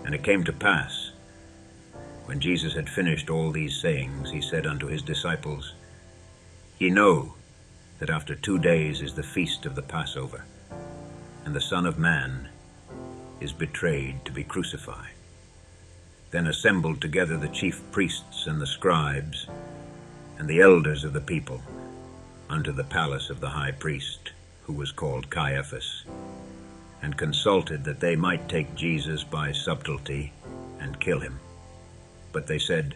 And it came to pass, when Jesus had finished all these sayings, he said unto his disciples, Ye know that after 2 days is the feast of the Passover, and the Son of Man is betrayed to be crucified. Then assembled together the chief priests and the scribes and the elders of the people unto the palace of the high priest, who was called Caiaphas, and consulted that they might take Jesus by subtlety and kill him. But they said,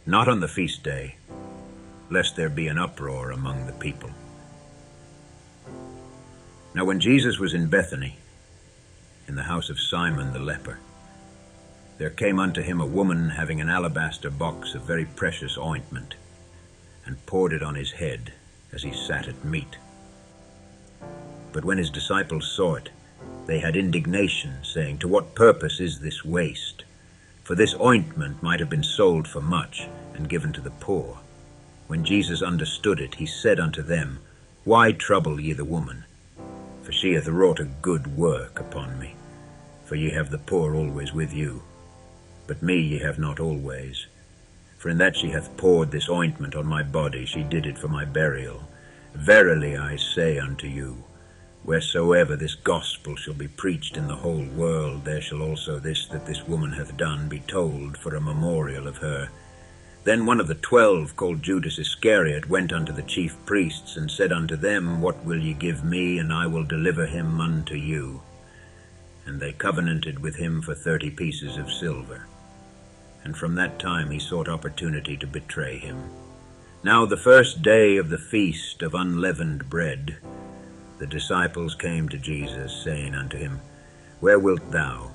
Not on the feast day, lest there be an uproar among the people. Now when Jesus was in Bethany, in the house of Simon the leper, there came unto him a woman having an alabaster box of very precious ointment, and poured it on his head as he sat at meat. But when his disciples saw it, they had indignation, saying, To what purpose is this waste? For this ointment might have been sold for much, and given to the poor. When Jesus understood it, he said unto them, Why trouble ye the woman? For she hath wrought a good work upon me. For ye have the poor always with you, but me ye have not always. For in that she hath poured this ointment on my body, she did it for my burial. Verily I say unto you, wheresoever this gospel shall be preached in the whole world, there shall also this that this woman hath done be told for a memorial of her. Then one of the 12, called Judas Iscariot, went unto the chief priests, and said unto them, What will ye give me, and I will deliver him unto you? And they covenanted with him for 30 pieces of silver. And from that time he sought opportunity to betray him. Now the first day of the feast of unleavened bread, the disciples came to Jesus, saying unto him, Where wilt thou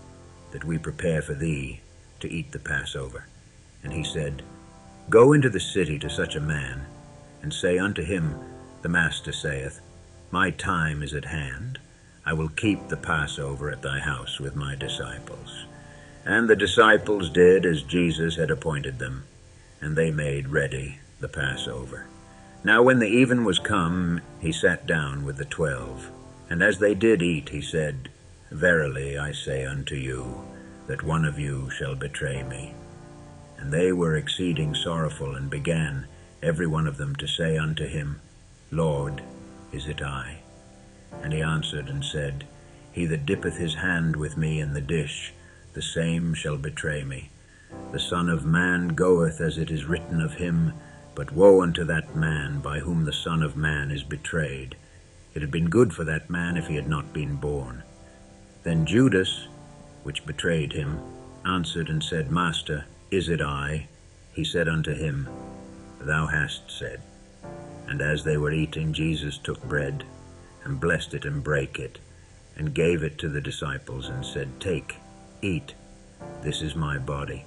that we prepare for thee to eat the Passover? And he said, Go into the city to such a man, and say unto him, The Master saith, My time is at hand. I will keep the Passover at thy house with my disciples. And the disciples did as Jesus had appointed them, and they made ready the Passover. Now when the even was come, he sat down with the 12. And as they did eat, he said, Verily I say unto you, that one of you shall betray me. And they were exceeding sorrowful, and began every one of them to say unto him, Lord, is it I? And he answered and said, He that dippeth his hand with me in the dish, the same shall betray me. The Son of Man goeth as it is written of him, but woe unto that man by whom the Son of Man is betrayed. It had been good for that man if he had not been born. Then Judas, which betrayed him, answered and said, Master, is it I? He said unto him, Thou hast said. And as they were eating, Jesus took bread, and blessed it, and brake it, and gave it to the disciples, and said, Take, eat, this is my body.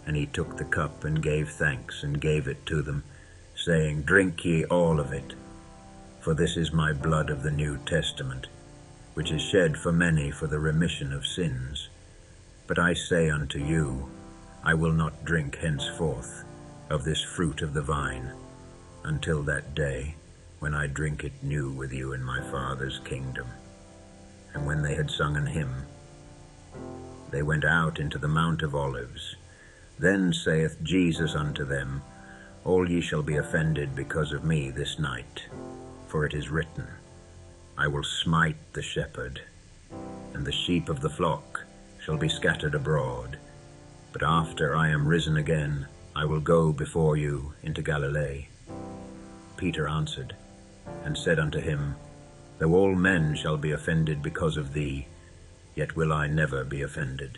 And he took the cup, and gave thanks, and gave it to them, saying, Drink ye all of it, for this is my blood of the New Testament, which is shed for many for the remission of sins. But I say unto you, I will not drink henceforth of this fruit of the vine, until that day when I drink it new with you in my Father's kingdom. And when they had sung an hymn, they went out into the Mount of Olives. Then saith Jesus unto them, All ye shall be offended because of me this night, for it is written, I will smite the shepherd, and the sheep of the flock shall be scattered abroad. But after I am risen again, I will go before you into Galilee. Peter answered and said unto him, Though all men shall be offended because of thee, yet will I never be offended.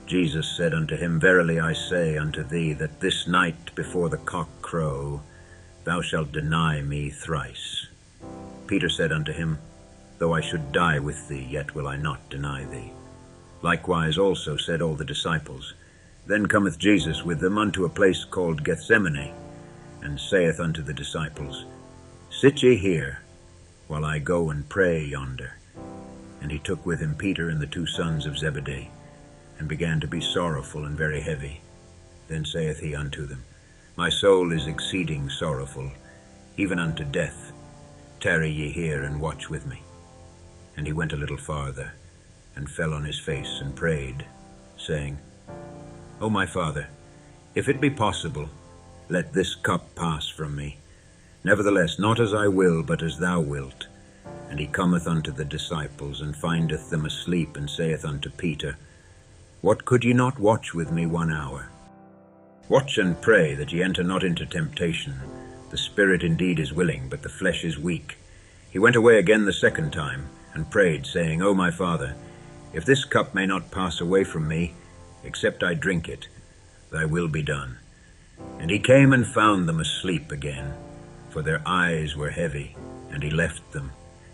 Jesus said unto him, Verily I say unto thee, that this night before the cock crow, thou shalt deny me thrice. Peter said unto him, Though I should die with thee, yet will I not deny thee. Likewise also said all the disciples. Then cometh Jesus with them unto a place called Gethsemane, and saith unto the disciples, Sit ye here, while I go and pray yonder. And he took with him Peter and the 2 sons of Zebedee, and began to be sorrowful and very heavy. Then saith he unto them, My soul is exceeding sorrowful, even unto death. Tarry ye here, and watch with me. And he went a little farther, and fell on his face, and prayed, saying, O my Father, if it be possible, let this cup pass from me. Nevertheless, not as I will, but as thou wilt. And he cometh unto the disciples, and findeth them asleep, and saith unto Peter, What, could ye not watch with me 1 hour? Watch and pray that ye enter not into temptation. The spirit indeed is willing, but the flesh is weak. He went away again the second time, and prayed, saying, O my Father, if this cup may not pass away from me, except I drink it, thy will be done. And he came and found them asleep again, for their eyes were heavy. And he left them,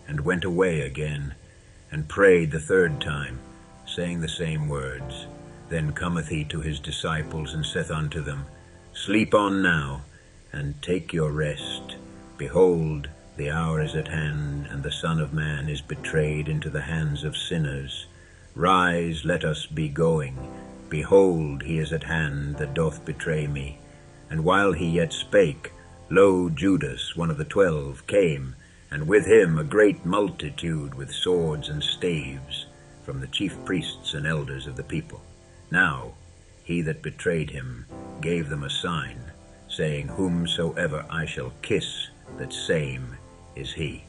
and went away again, and prayed the third time, saying the same words. Then cometh he to his disciples, and saith unto them, Sleep on now, and take your rest. Behold, the hour is at hand, and the Son of Man is betrayed into the hands of sinners. Rise, let us be going. Behold, he is at hand that doth betray me. And while he yet spake, lo, Judas, one of the 12, came, and with him a great multitude with swords and staves, from the chief priests and elders of the people. Now he that betrayed him gave them a sign, saying, Whomsoever I shall kiss, that same is he.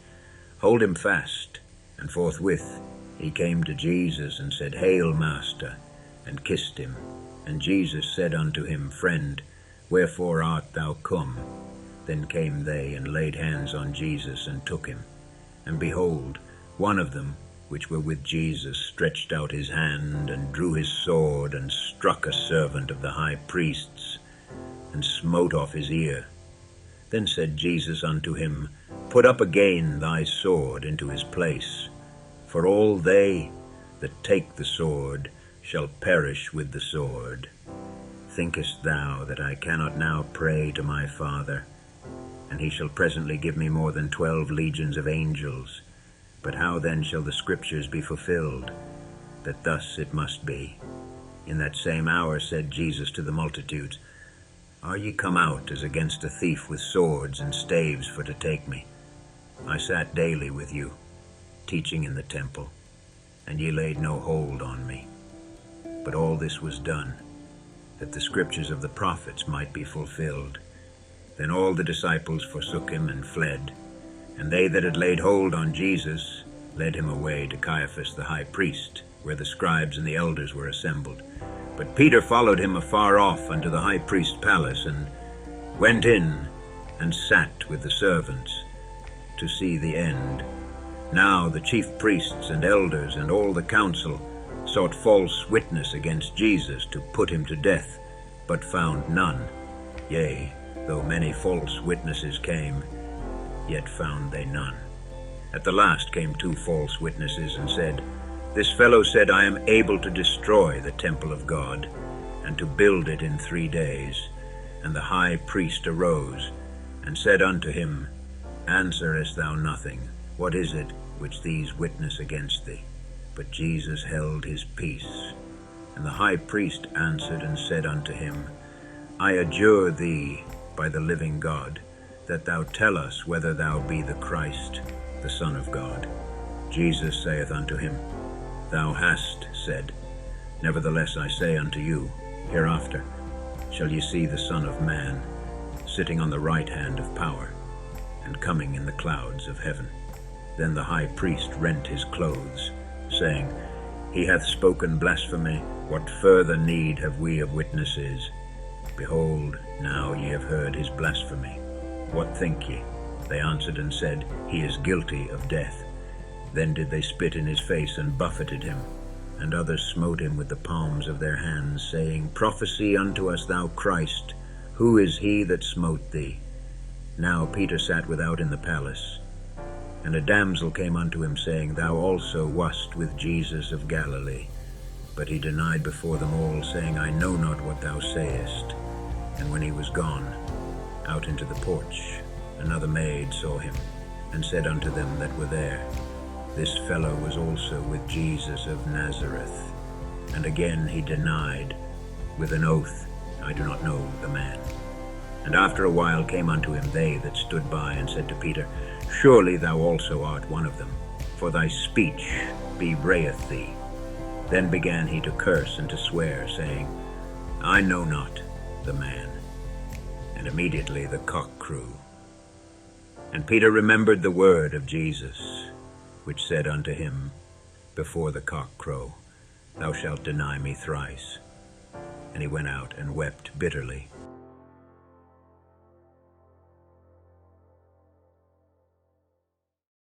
Hold him fast. And forthwith he came to Jesus, and said, Hail, Master, and kissed him. And Jesus said unto him, Friend, wherefore art thou come? Then came they, and laid hands on Jesus, and took him. And behold, one of them, which were with Jesus, stretched out his hand, and drew his sword, and struck a servant of the high priest's, and smote off his ear. Then said Jesus unto him, Put up again thy sword into his place, for all they that take the sword shall perish with the sword. Thinkest thou that I cannot now pray to my Father, and he shall presently give me more than 12 legions of angels? But how then shall the Scriptures be fulfilled, that thus it must be? In that same hour said Jesus to the multitudes, Are ye come out as against a thief with swords and staves for to take me? I sat daily with you, teaching in the temple, and ye laid no hold on me. But all this was done, that the Scriptures of the prophets might be fulfilled. Then all the disciples forsook him and fled. And they that had laid hold on Jesus led him away to Caiaphas the high priest, where the scribes and the elders were assembled. But Peter followed him afar off unto the high priest's palace, and went in and sat with the servants to see the end. Now the chief priests and elders and all the council sought false witness against Jesus to put him to death, but found none. Yea, though many false witnesses came, yet found they none. At the last came 2 false witnesses, and said, This fellow said, I am able to destroy the temple of God, and to build it in 3 days. And the high priest arose, and said unto him, Answerest thou nothing? What is it which these witness against thee? But Jesus held his peace. And the high priest answered and said unto him, I adjure thee by the living God, that thou tell us whether thou be the Christ, the Son of God. Jesus saith unto him, Thou hast said. Nevertheless I say unto you, hereafter shall ye see the Son of Man sitting on the right hand of power, and coming in the clouds of heaven. Then the high priest rent his clothes, saying, He hath spoken blasphemy. What further need have we of witnesses? Behold, now ye have heard his blasphemy. What think ye? They answered and said, He is guilty of death. Then did they spit in his face and buffeted him. And others smote him with the palms of their hands, saying, Prophesy unto us, thou Christ. Who is he that smote thee? Now Peter sat without in the palace. And a damsel came unto him, saying, Thou also wast with Jesus of Galilee. But he denied before them all, saying, I know not what thou sayest. And when he was gone out into the porch, another maid saw him, and said unto them that were there, This fellow was also with Jesus of Nazareth. And again he denied with an oath, I do not know the man. And after a while came unto him they that stood by, and said to Peter, Surely thou also art one of them, for thy speech bewrayeth thee. Then began he to curse and to swear, saying, I know not the man. And immediately the cock crew. And Peter remembered the word of Jesus, which said unto him, Before the cock crow, thou shalt deny me thrice. And he went out and wept bitterly.